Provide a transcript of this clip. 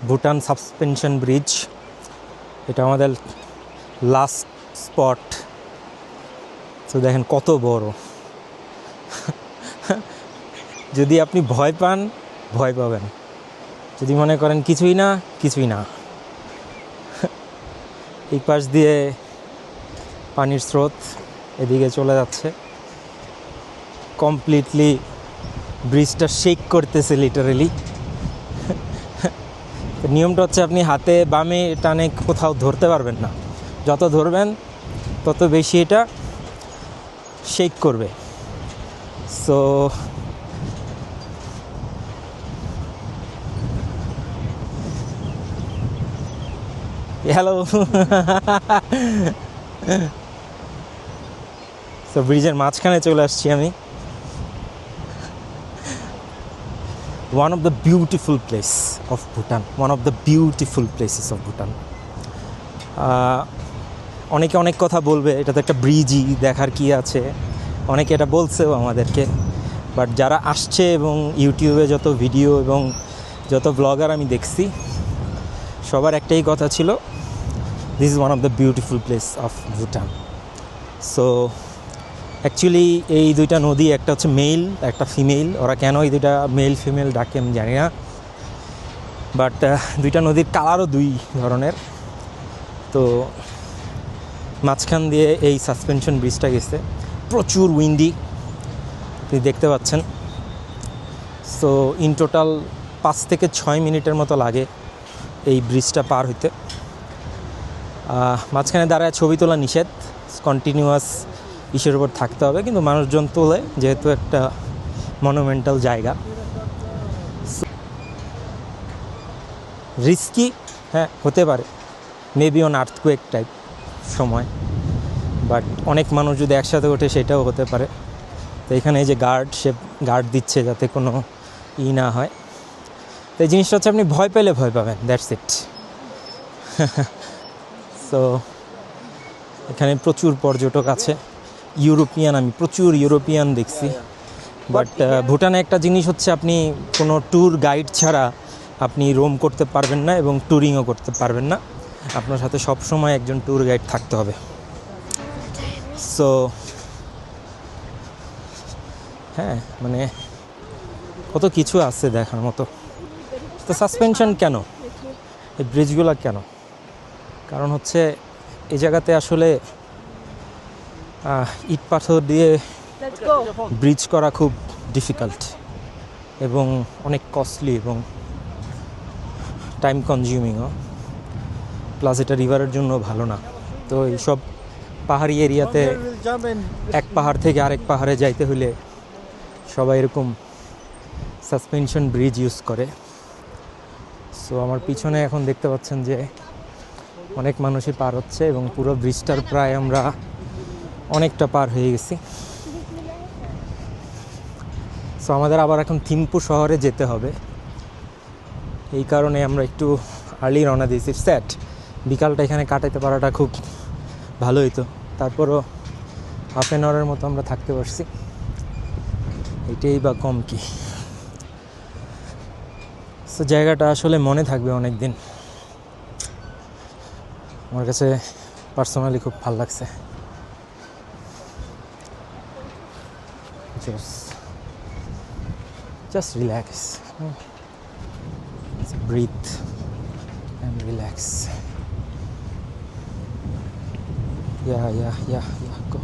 Bhutan suspension bridge, এটা আমাদের last spot. তো দেখেন কত বড়। যদি আপনি ভয় পান, ভয় পাবেন। যদি মনে করেন কিছুই না, কিছুই না। এই পাশ দিয়ে পানির স্রোত এদিকে চলে যাচ্ছে, কমপ্লিটলি ব্রিজটা শেক করতেছে লিটারেলি। নিয়মটা হচ্ছে আপনি হাতে বামে টানে কোথাও ধরতে পারবেন না, যত ধরবেন তত বেশি এটা শেক করবে। So hello. সো ব্রিজের মাঝখানে চলে আসছি আমি। One of the beautiful place of Bhutan, one of the beautiful places of Bhutan. অনেকে অনেক কথা বলবে, এটা তো একটা ব্রিজই, দেখার কি আছে, অনেকে এটা বলছেও আমাদেরকে। বাট যারা আসছে এবং ইউটিউবে যত ভিডিও এবং যত ব্লগার আমি দেখছি, সবার একটাই কথা ছিল, this is one of the beautiful place of Bhutan. So actually এই দুইটা নদী, একটা হচ্ছে মেল, একটা ফিমেল। ওরা কেন এই দুইটা মেল ফিমেল ডাকে আমি জানি না, বাট দুইটা নদীর কালারও দুই ধরনের। তো মাঝখান দিয়ে এই সাসপেনশন ব্রিজটা গেছে, প্রচুর উইন্ডি, আপনি দেখতে পাচ্ছেন। সো ইন টোটাল 5 থেকে 6 মিনিটের মতো লাগে এই ব্রিজটা পার হইতে। মাঝখানে দাঁড়ায় ছবি তোলা নিষেধ, কন্টিনিউয়াস ইসের উপর থাকতে হবে, কিন্তু মানুষজন তোলে যেহেতু একটা মনুমেন্টাল জায়গা। রিস্কি, হ্যাঁ হতে পারে, মেবি অন আর্থকুয়েক টাইপ সময়, বাট অনেক মানুষ যদি একসাথে ওঠে সেটাও হতে পারে। তো এখানে এই যে গার্ড, সে গার্ড দিচ্ছে যাতে কোনো না হয়। তো এই জিনিসটা হচ্ছে আপনি ভয় পেলে ভয় পাবেন, দ্যাটস ইট। সো এখানে প্রচুর পর্যটক আছে, ইউরোপিয়ান, আমি প্রচুর ইউরোপিয়ান দেখছি। বাট ভুটানে একটা জিনিস হচ্ছে, আপনি কোনো ট্যুর গাইড ছাড়া আপনি রোম করতে পারবেন না এবং ট্যুরিংও করতে পারবেন না, আপনার সাথে সবসময় একজন ট্যুর গাইড থাকতে হবে। সো হ্যাঁ, মানে কত কিছু আছে দেখার মতো। তো সাসপেনশন কেন, এই ব্রিজগুলো কেন? কারণ হচ্ছে এই জায়গাতে আসলে ইট পাথর দিয়ে ব্রিজ করা খুব ডিফিকাল্ট এবং অনেক কস্টলি এবং টাইম কনজিউমিংও, প্লাস এটা রিভারের জন্য ভালো না। তো এইসব পাহাড়ি এরিয়াতে এক পাহাড় থেকে আরেক পাহাড়ে যাইতে হলে সবাই এরকম সাসপেনশন ব্রিজ ইউজ করে। সো আমার পিছনে এখন দেখতে পাচ্ছেন যে অনেক মানুষই পার হচ্ছে এবং পুরো ব্রিজটার প্রায় আমরা অনেকটা পার হয়ে গেছি। সো আমাদের আবার এখন থিম্পু শহরে যেতে হবে, এই কারণে আমরা একটু আর্লি রওনা দিয়েছি। স্যাট বিকালটা এখানে কাটাতে পারাটা খুব ভালো হইতো, তারপরও হাফ অ্যান আওয়ারের মতো আমরা থাকতে পারছি, এটাই বা কম কি। সো জায়গাটা আসলে মনে থাকবে অনেক দিন, আমার কাছে পার্সোনালি খুব ভালো লাগছে। Just relax, breathe and relax. Yeah, go.